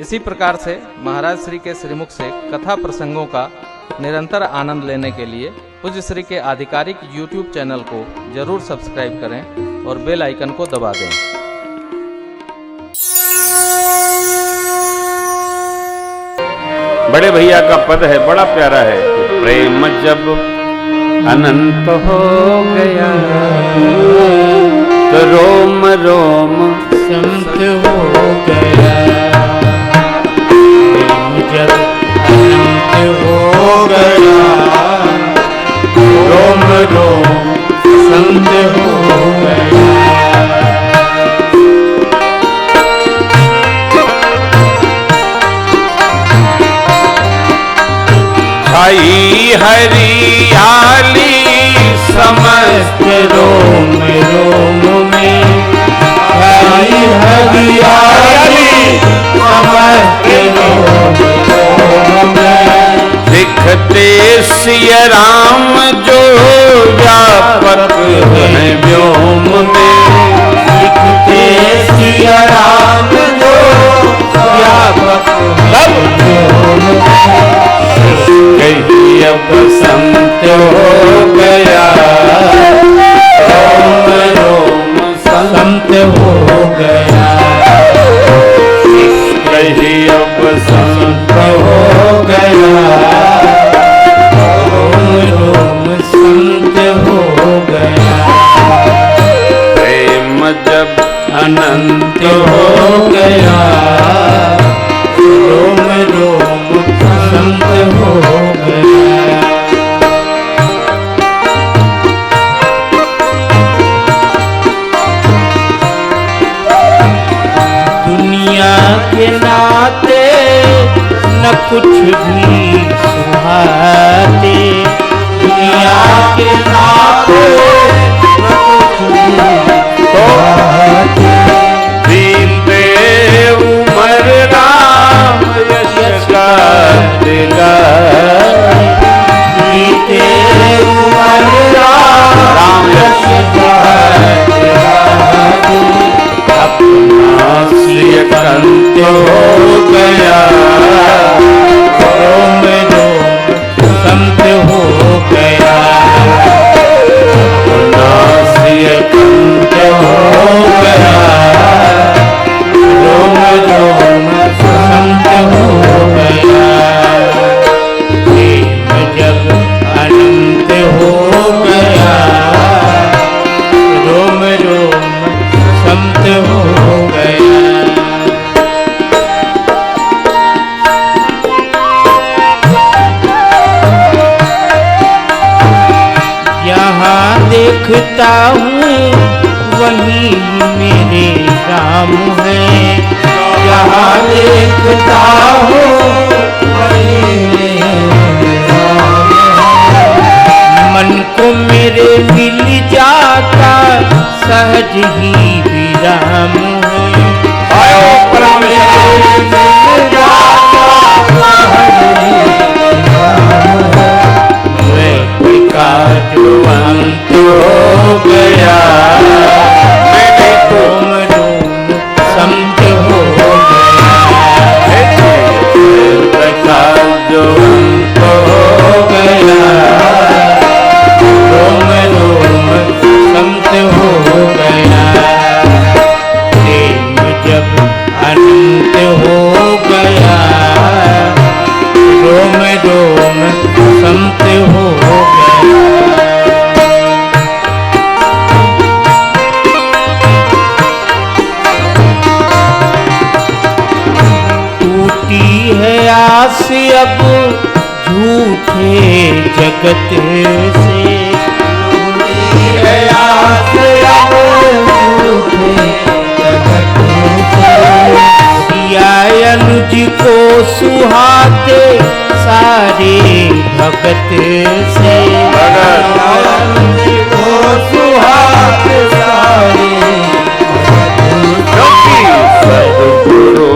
इसी प्रकार से महाराज श्री के श्रीमुख से कथा प्रसंगों का निरंतर आनंद लेने के लिए पूज्य श्री के आधिकारिक YouTube चैनल को जरूर सब्सक्राइब करें और बेल आइकन को दबा दें। बड़े भैया का पद है, बड़ा प्यारा है। प्रेम जब अनंत हो गया तो रोम रोम संत हो गया। प्रेम जब अनंत हो गया रोम रोम संत हो गया। छाई हरियाली समस्त रोम रोम में छाई हरियाली समस्त रोम रोम में। दिखते सिया राम जो व्यापक है व्योम में। दिखते सिया राम जो व्यापक है व्योम में। कहीं अब संत हो गया रोम रोम संत हो गया। कहीं अब संत हो गया रोम रोम संत हो गया। प्रेम जब अनंत हो गया रोम रोम संत हो गया। दुनिया के नाते न कुछ भी सुहाते। दुनिया के नाते न कुछ भी सुहाते। दीन दे उमर राम यश गाएगा। बीते उमर राम यश गाएगा। अपना श्री कंत हो गया रोम रोम संत हो गया। अपना श्री कंत हो गया रोम रोम संत हो गया। प्रेम जब अनंत हो गया रोम रोम संत हो गया। यहाँ देखता हूँ वही मेरे राम है। यहाँ देखता हूँ वही मेरे राम है। मन को मेरे मिल जाता सहज ही विराम है। मिल जाता सहज ही विराम है। का जो अंत हो गया रोम रोम संत हो गया। का जो अंत हो गया रोम रोम संत हो गया। प्रेम जब अनंत हो गया रोम रोम संत हो गया। टूटी है आस अब झूठे जगत से। टूटी है आस अब झूठे जगत से। दिया अनुज को सुहाते सारे भगत से। अनुज को सुहाते सारे सदगुरु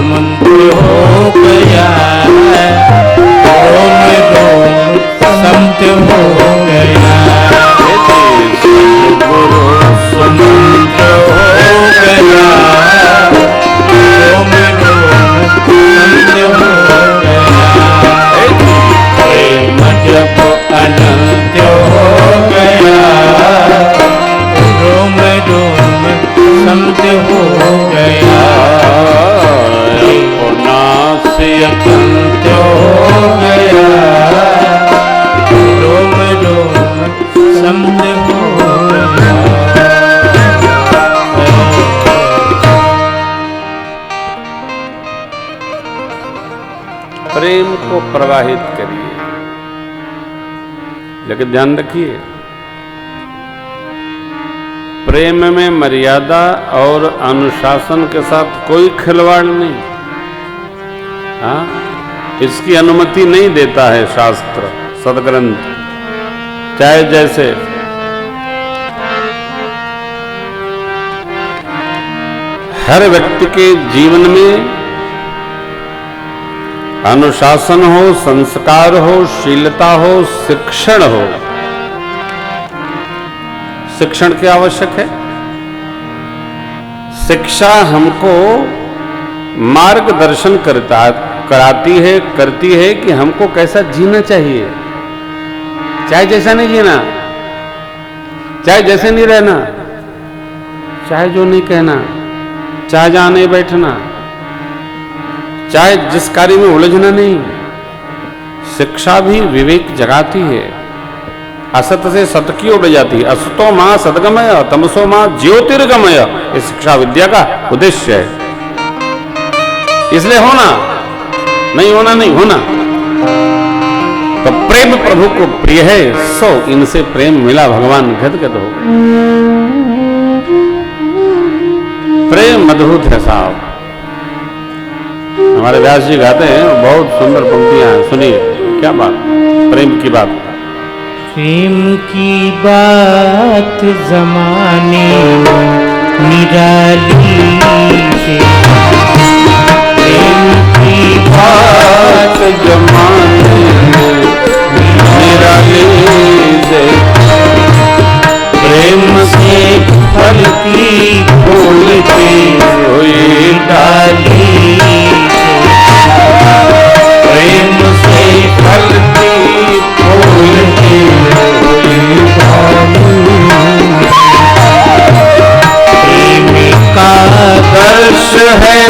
मंत्र हो गया रोम रोम संत हो गया। सदगुरु मंत्र हो गया रोम रोम अत्यंत हो गया, रोम रोम समझ हो गया। प्रेम को प्रवाहित करिए, लेकिन ध्यान रखिए प्रेम में मर्यादा और अनुशासन के साथ कोई खिलवाड़ नहीं। हाँ, इसकी अनुमति नहीं देता है शास्त्र सदग्रंथ। चाहे जैसे हर व्यक्ति के जीवन में अनुशासन हो, संस्कार हो, शीलता हो, शिक्षण हो। शिक्षण क्या आवश्यक है? शिक्षा हमको मार्गदर्शन कराती है, करती है कि हमको कैसा जीना चाहिए। चाहे जैसा नहीं जीना, चाहे जैसे नहीं रहना, चाहे जो नहीं कहना, चाहे जहां नहीं बैठना, चाहे जिस कार्य में उलझना नहीं। शिक्षा भी विवेक जगाती है। असत से सत की उड़ जाती है। असतो मां सदगमय, तमसो मां ज्योतिर्गमय। ये शिक्षा विद्या का उद्देश्य है। इसलिए होना नहीं, होना नहीं, होना। तो प्रेम प्रभु को प्रिय है, सो इनसे प्रेम मिला भगवान गदगद हो गए। प्रेम अद्भुत है साहब। हमारे व्यास जी गाते हैं, बहुत सुंदर पंक्तियां हैं, सुनिए क्या बात, प्रेम की बात। प्रेम की बात जमाने निराली से, प्रेम की बात जमाने निराली से, प्रेम से फलती फूलती हुई डाली, प्रेम से फलती फूलती हुई डाली, प्रेम का दर्श है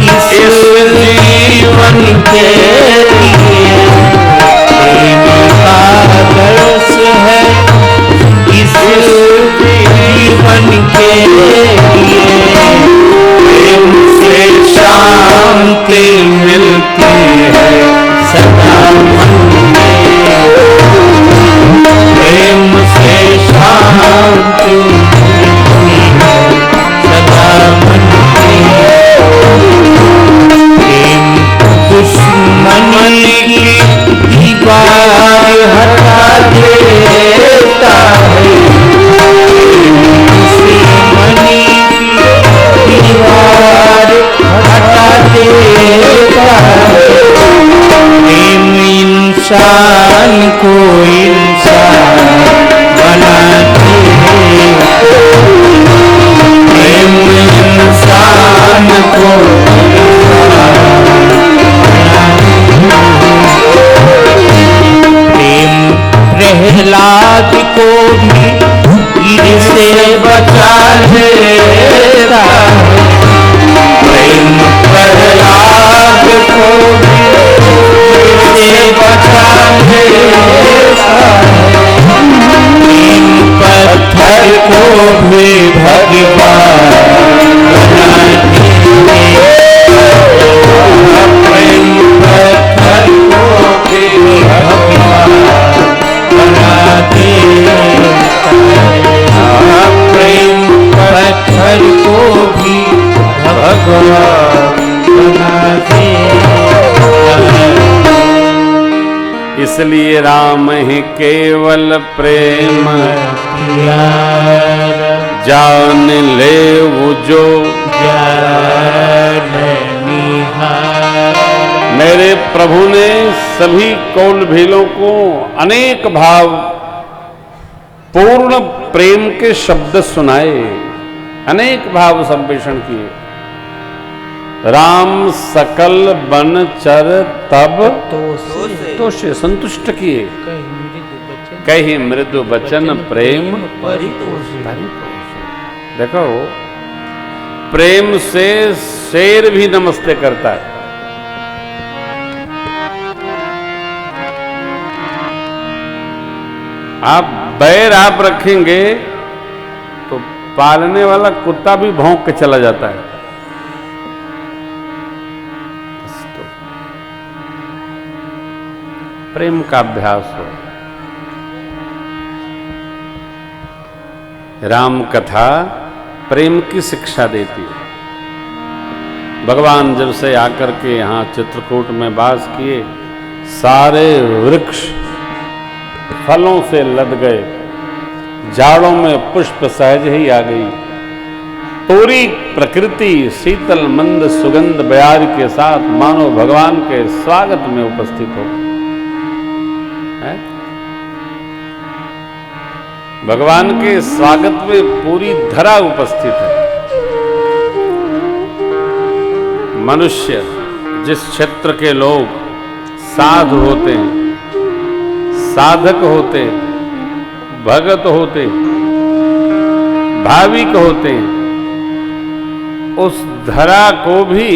इस जीवन के लिए, प्रेम का दर्श है इस जीवन के लिए, प्रेम से शांति मिलती है सदा मन में, प्रेम से शांति मिलती है सदा मन में, प्रेम दुश्मनी की दीवार हटा देता है, दुश्मनी की दीवार हटा देता है, प्रेम इंसान को इंसान बनाते हैं, प्रेम इंसान को प्रेम प्रहलाद को भी गिर से बचा लेता है, प्रेम प्रहलाद को भी गिर से बचा लेता है, प्रेम पत्थर को भी भगवान बनाते हैं, प्रेम पत्थर को भी भगवान बनाते हैं, प्रेम पत्थर को भी भगवान बनाते हैं। इसलिए राम ही केवल प्रेम जान ले वो जो मेरे प्रभु ने सभी कौल भीलों को अनेक भाव पूर्ण प्रेम के शब्द सुनाए, अनेक भाव संप्रेषण किए। राम सकल बन चर तब तो से संतुष्ट किए, कही मृदु बचन प्रेम परितोषे। देखो प्रेम से शेर भी नमस्ते करता है। आप बैर आप रखेंगे तो पालने वाला कुत्ता भी भौंक के चला जाता है। तो प्रेम का अभ्यास हो। राम कथा प्रेम की शिक्षा देती है। भगवान जब से आकर के यहाँ चित्रकूट में वास किए, सारे वृक्ष फलों से लद गए, झाड़ों में पुष्प सहज ही आ गई, पूरी प्रकृति शीतल मंद सुगंध बयार के साथ मानो भगवान के स्वागत में उपस्थित हो। भगवान के स्वागत में पूरी धरा उपस्थित है। मनुष्य जिस क्षेत्र के लोग साधु होते हैं, साधक होते, भगत होते, भाविक होते, उस धरा को भी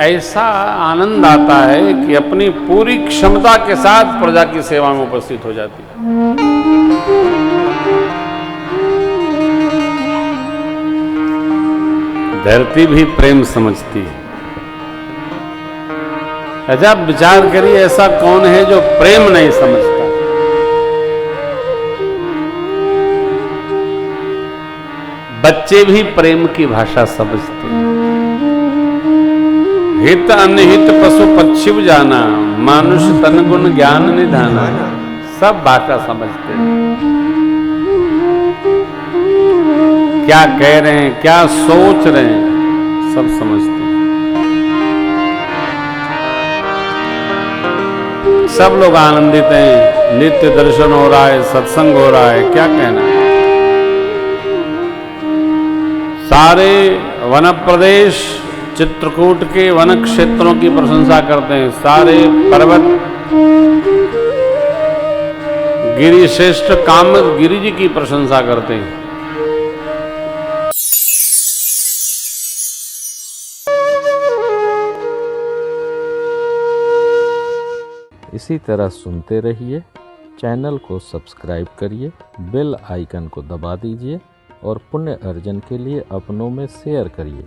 ऐसा आनंद आता है कि अपनी पूरी क्षमता के साथ प्रजा की सेवा में उपस्थित हो जाती है। धरती भी प्रेम समझती है। अच्छा, विचार करिए, ऐसा कौन है जो प्रेम नहीं समझता? बच्चे भी प्रेम की भाषा समझते हैं। हित अनहित पशु पक्षी जाना, मानुष तन गुण ज्ञान निधाना, सब भाषा समझते हैं। क्या कह रहे हैं, क्या सोच रहे हैं, सब समझते हैं। सब लोग आनंदित हैं, नित्य दर्शन हो रहा है, सत्संग हो रहा है, क्या कहना। सारे वन प्रदेश चित्रकूट के वन क्षेत्रों की प्रशंसा करते हैं। सारे पर्वत गिरि श्रेष्ठ कामद गिरि जी की प्रशंसा करते हैं। इसी तरह सुनते रहिए। चैनल को सब्सक्राइब करिए, बेल आइकन को दबा दीजिए और पुण्य अर्जन के लिए अपनों में शेयर करिए।